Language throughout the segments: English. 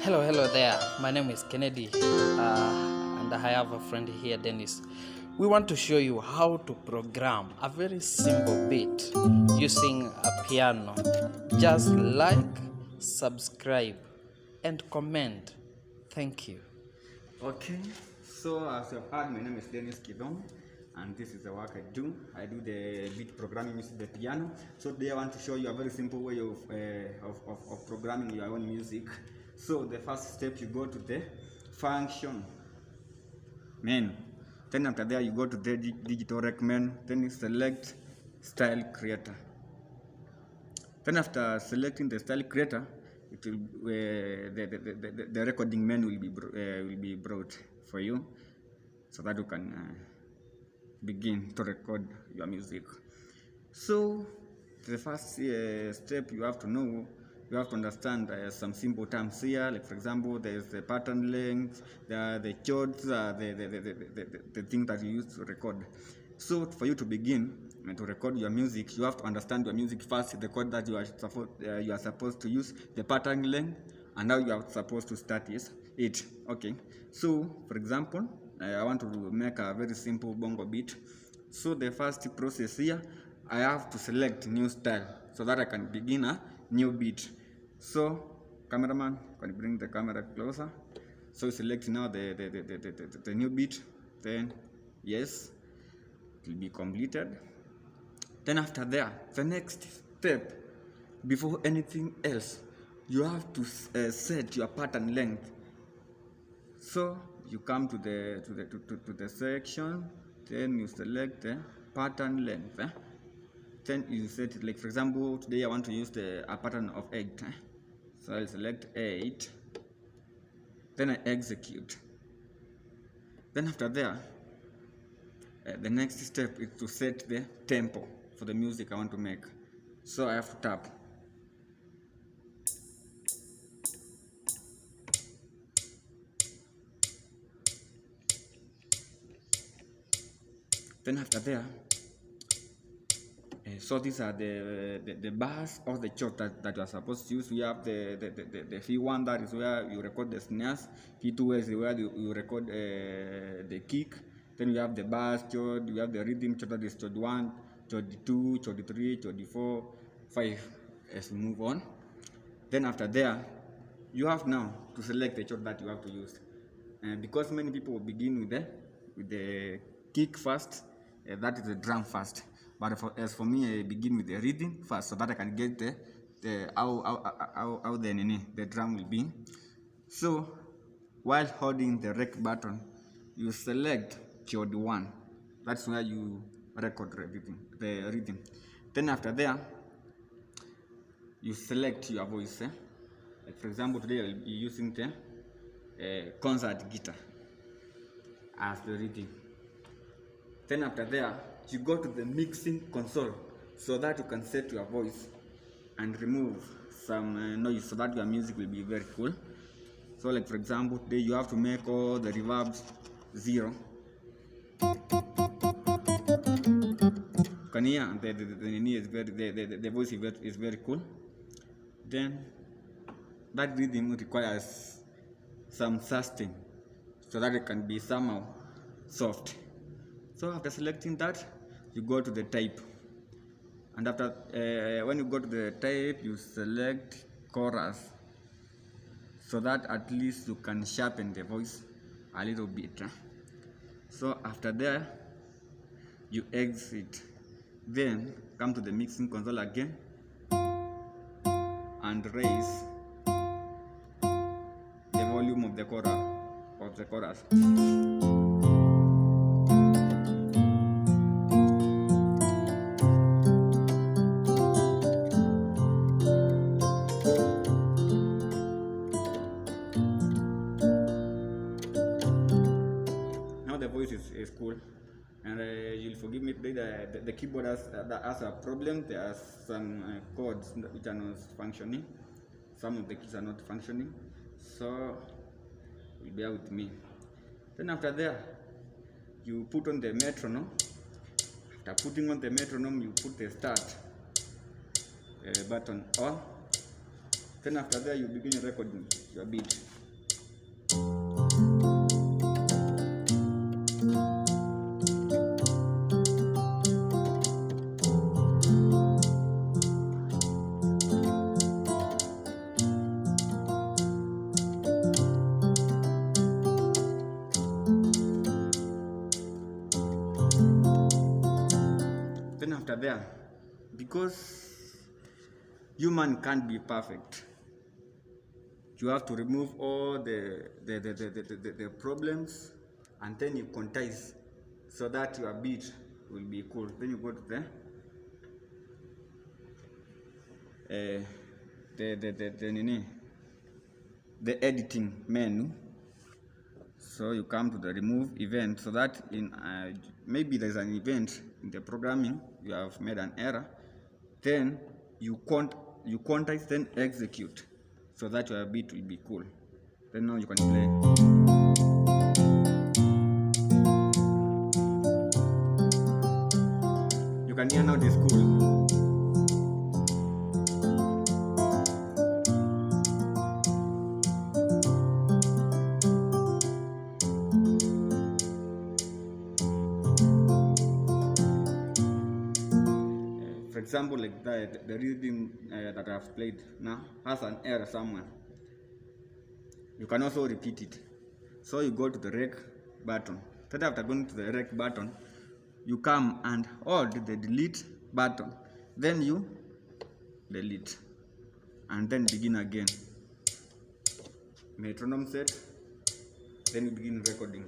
Hello there. My name is Kennedy, and I have a friend here, Dennis. We want to show you how to program a very simple beat using a piano. Just like, subscribe, and comment. Thank you. Okay, so as you have heard, my name is Dennis Kidong, and this is the work I do. I do the beat programming using the piano. So today I want to show you a very simple way of programming your own music. So the first step, you go to the function menu. Then after there, you go to the digital rec menu. Then you select style creator. Then after selecting the style creator, it will the recording menu will be brought for you, so that you can begin to record your music. So the first step you have to know, you have to understand some simple terms here. Like for example, there is the pattern length, the chords, the thing that you use to record. So for you to begin to record your music, you have to understand your music first, the chord that you are supposed to use, the pattern length, and how you are supposed to start it. Okay. So for example, I want to make a very simple bongo beat. So the first process here, I have to select new style so that I can begin a new beat. So cameraman, can you bring the camera closer? So select now the new beat. Then yes, it will be completed. Then after that, the next step, before anything else, you have to set your pattern length. So you come to the section, then you select the pattern length. Then you set it, like for example, today I want to use a pattern of 8. So I'll select 8. Then I execute. Then after there, the next step is to set the tempo for the music I want to make. So I have to tap. Then after there, so these are the bars or the chords that you are supposed to use. We have the V1, that is where you record the snares. V2 is where you record the kick. Then we have the bass chord, we have the rhythm chord, that is chord 1, chord 2, chord 3, chord 4, 5, as we move on. Then after there, you have now to select the chord that you have to use. Because many people will begin with the kick first, that is the drum first. But as for me, I begin with the rhythm first, so that I can get how the drum will be. So while holding the rec button, you select chord 1. That's where you record the rhythm. Then after there, you select your voice. Like for example, today I'll be using the concert guitar as the rhythm. Then after there, you go to the mixing console so that you can set your voice and remove some noise so that your music will be very cool. So like for example, today you have to make all the reverbs 0. You can hear the voice is very cool. Then that rhythm requires some sustain so that it can be somehow soft. So after selecting that, you go to the type, and after when you go to the type, you select chorus so that at least you can sharpen the voice a little bit. So after there, you exit, then come to the mixing console again and raise the volume of the chorus. Now the voice is cool, and you'll forgive me today, the keyboard has a problem. There are some chords which are not functioning. Some of the keys are not functioning, so you bear with me. Then after there, you put on the metronome. After putting on the metronome, you put the start button on. Then after there, you begin recording. your beat. Then after there, because human can't be perfect, you have to remove all the problems, and then you quantize so that your beat will be cool. Then you go to the editing menu. So you come to the remove event, so that in maybe there's an event in the programming, you have made an error, then you quantize, then execute, so that your beat will be cool. Then now you can play. You can hear now this cool. For example, like that, the rhythm that I've played now has an error somewhere. You can also repeat it. So you go to the rec button. Then after going to the rec button, you come and hold the delete button. Then you delete. And then begin again. Metronome set. Then you begin recording.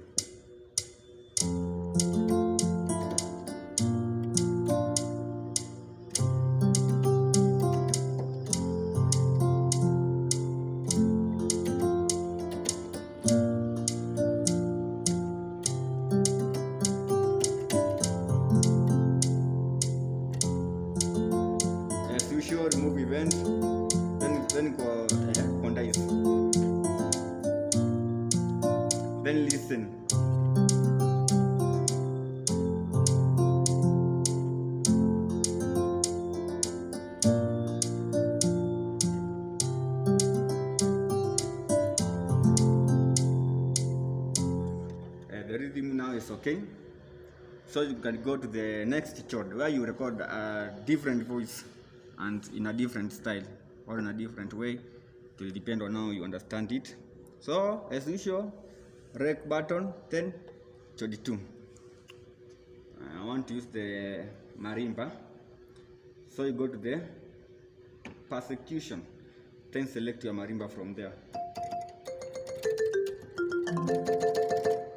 Remove event, then go quantize, then listen. The rhythm now is okay, so you can go to the next chord where you record a different voice and in a different style or in a different way. It will depend on how you understand it. So as usual, rec button, then chord 2. I want to use the marimba, so you go to the persecution, then select your marimba from there.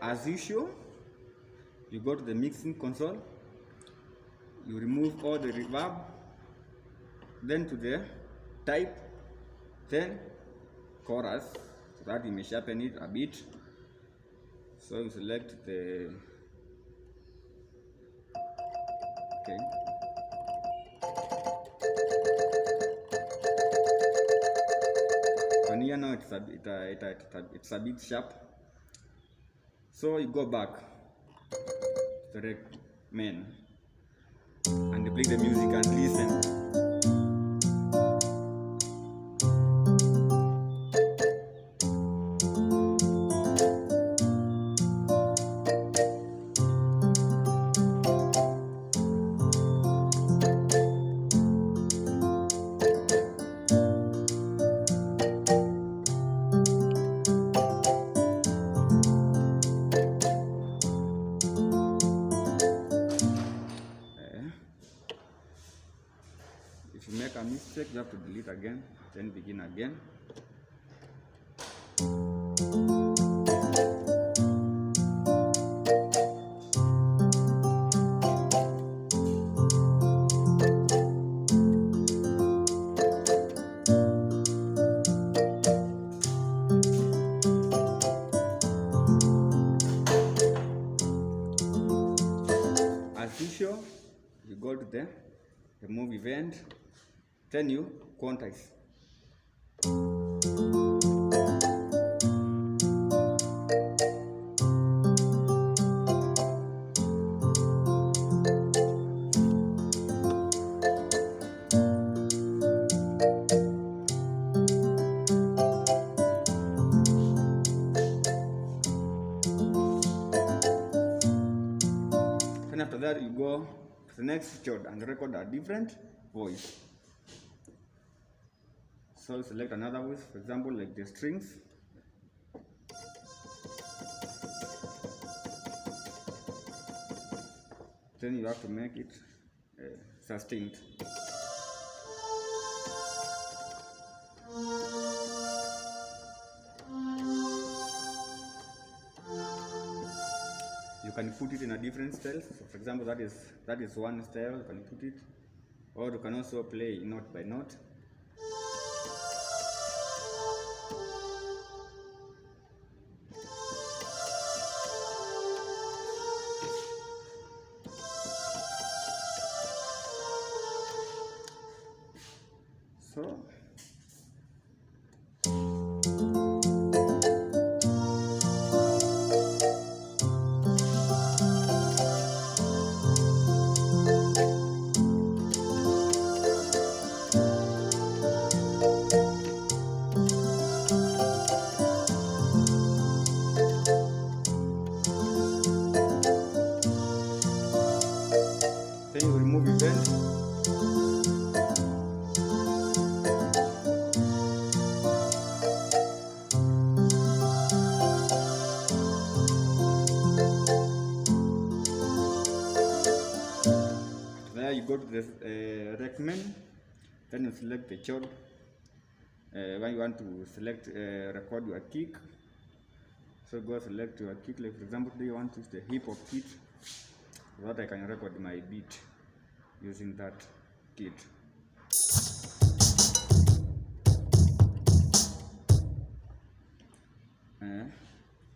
As usual, you go to the mixing console, you remove all the reverb, then to the type, then chorus, so that you may sharpen it a bit. So you select the, okay, and here now it's a bit sharp, so you go back to the rec menu and play the music and listen. If you make a mistake, you have to delete again, then begin again. As usual, you go to the remove event, then you quantize. after that, you go to the next chord and record a different voice. So select another voice, for example, like the strings. Then you have to make it sustained. You can put it in a different style. So for example, that is one style, you can put it, or you can also play note by note. So then you remove event. There you go to the recommend. Then you select the chord. When you want to select record your kick, so go select your kick. Like for example, today you want to use the hip hop kit, so that I can record my beat using that kit.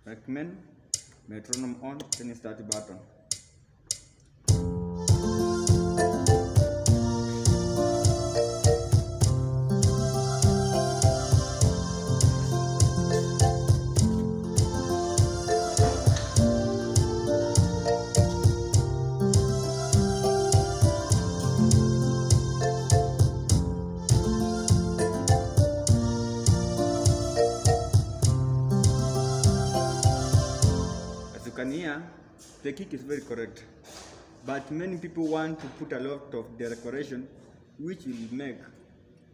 Recommend, metronome on, then start the button. Can hear, the kick is very correct, but many people want to put a lot of the decoration, which will make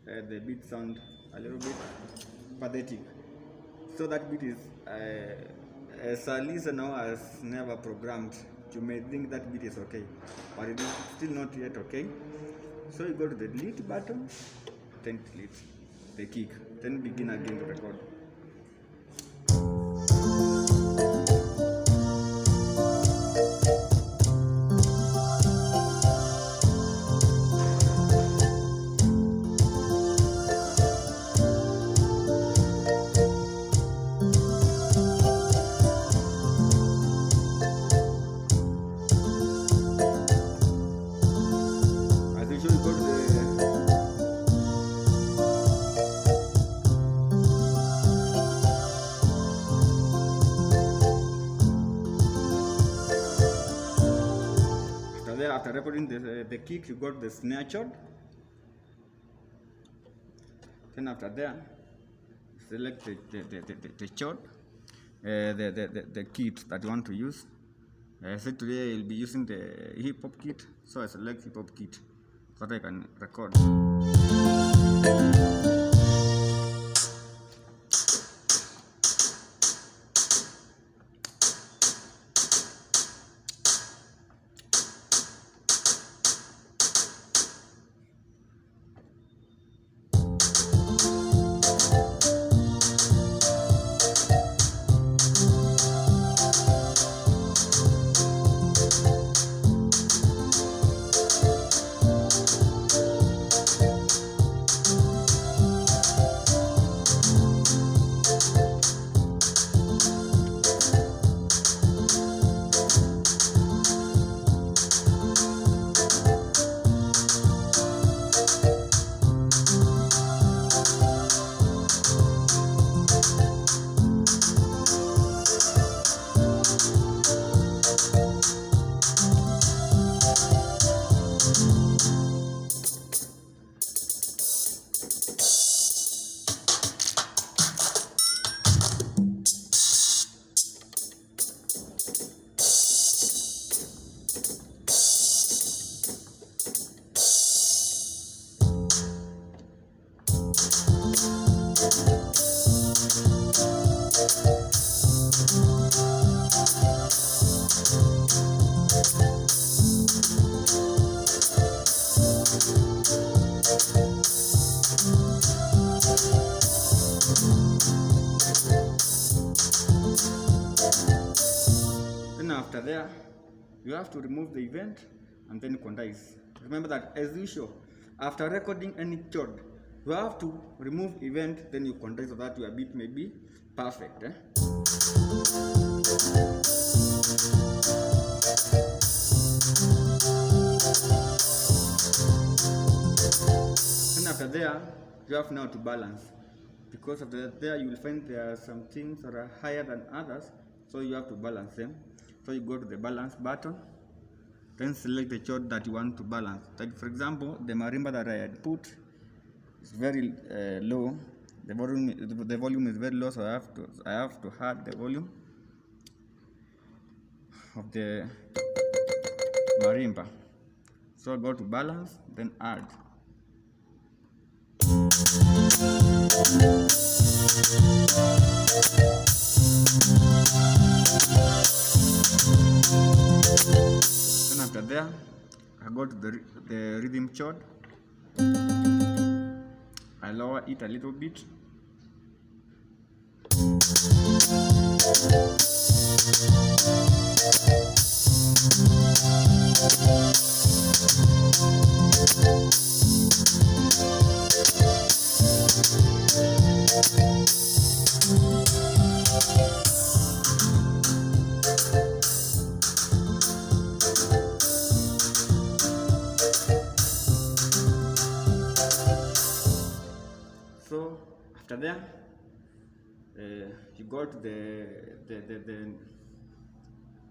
the beat sound a little bit pathetic. So that beat is, as a listener has never programmed, you may think that beat is okay, but it is still not yet okay. So you go to the delete button, then delete the kick, then begin again to record. After recording the kick, you got the snare chord. Then after that, select the chord, the kit that you want to use. So today I'll be using the hip hop kit, so I select hip hop kit so that I can record. Then after there, you have to remove the event and then quantize. Remember that as usual, after recording any chord, you have to remove event, then you quantize so that your beat may be perfect. And after there, you have now to balance. Because after there, you will find there are some things that are higher than others, so you have to balance them. So you go to the balance button, then select the chord that you want to balance. Like for example, the marimba that I had put is very low. The volume is very low, so I have to add the volume of the marimba. So go to balance, then add. Then after there, I go to the rhythm chord. I lower it a little bit. So after there, you go to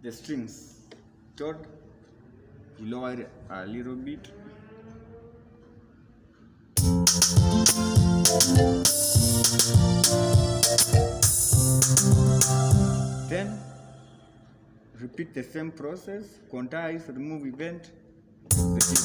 the strings chord. You lower it a little bit. Then repeat the same process, quantize, remove event, repeat.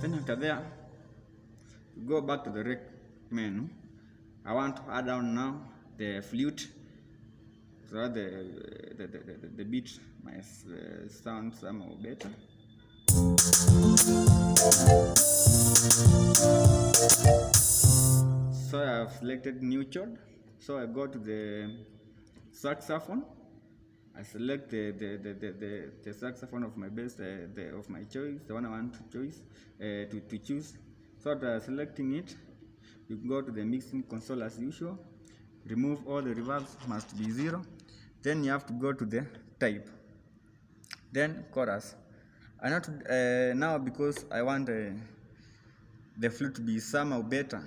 Then after there, go back to the rec menu. I want to add down now the flute, so that the beat might sound somehow better. So I have selected new chord. So I go to the saxophone. I select the saxophone of my best, of my choice, the one I want to choose. So after selecting it, you go to the mixing console as usual. Remove all the reverbs, must be 0. Then you have to go to the type. Then chorus. I not now, because I want the flute to be somehow better,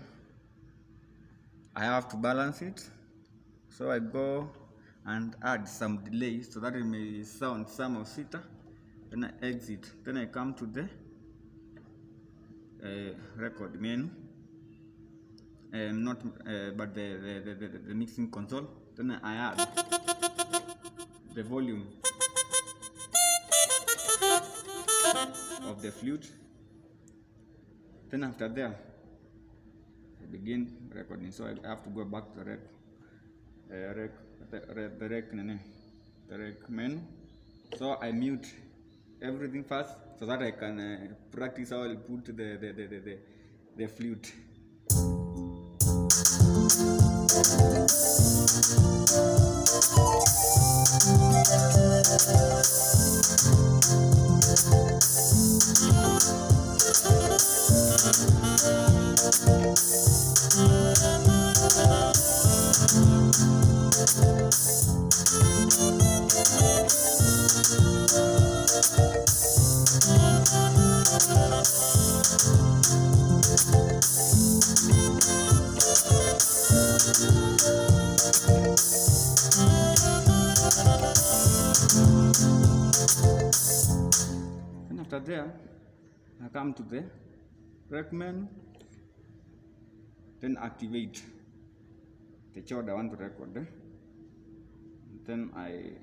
I have to balance it. So I go and add some delay so that it may sound somehow sweeter. Then I exit. Then I come to the record menu, but the mixing console. Then I add the volume of the flute. Then after there, I begin recording. So I have to go back to the rec menu. So I mute everything first so that I can practice how I put the flute. And after there, I come to the rec menu, then activate. the chord I want to record. Then I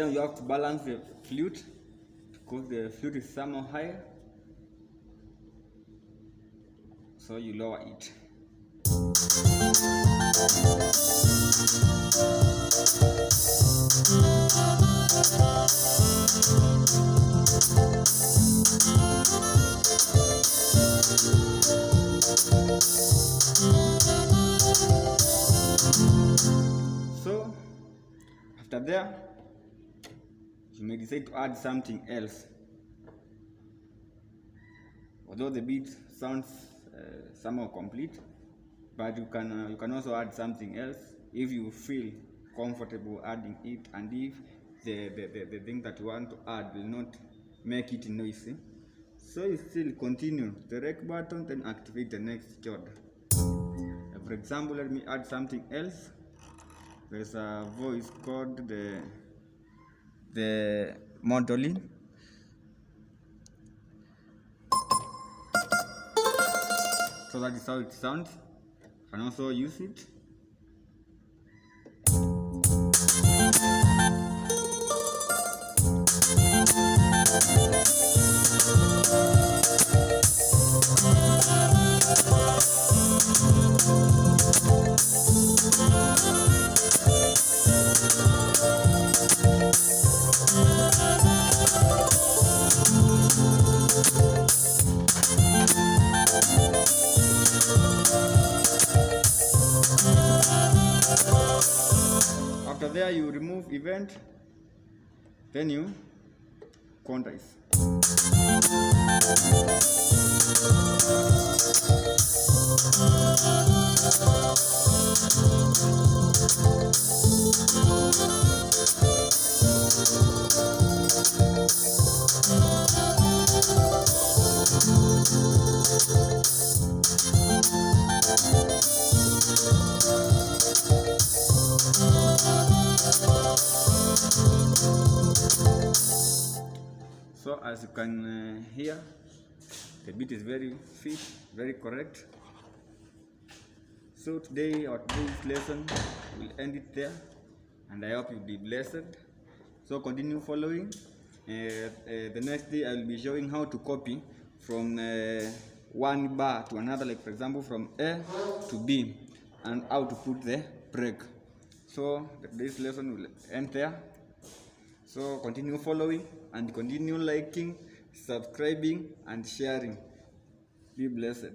then you have to balance the flute because the flute is somehow higher, so you lower it. So after there, you may decide to add something else. Although the beat sounds somehow complete, but you can also add something else if you feel comfortable adding it, and if the thing that you want to add will not make it noisy. So you still continue the rec button, then activate the next chord. For example, let me add something else. There's a voice called the mandolin. So that is how it sounds. You can also use it. After there, you remove event, then you quantize. So as you can hear, the beat is very fit, very correct. So today's lesson will end it there, and I hope you'll be blessed. So continue following. The next day I will be showing how to copy from one bar to another, like for example from A to B, and how to put the break. So this lesson will end there. So continue following and continue liking, subscribing and sharing. Be blessed.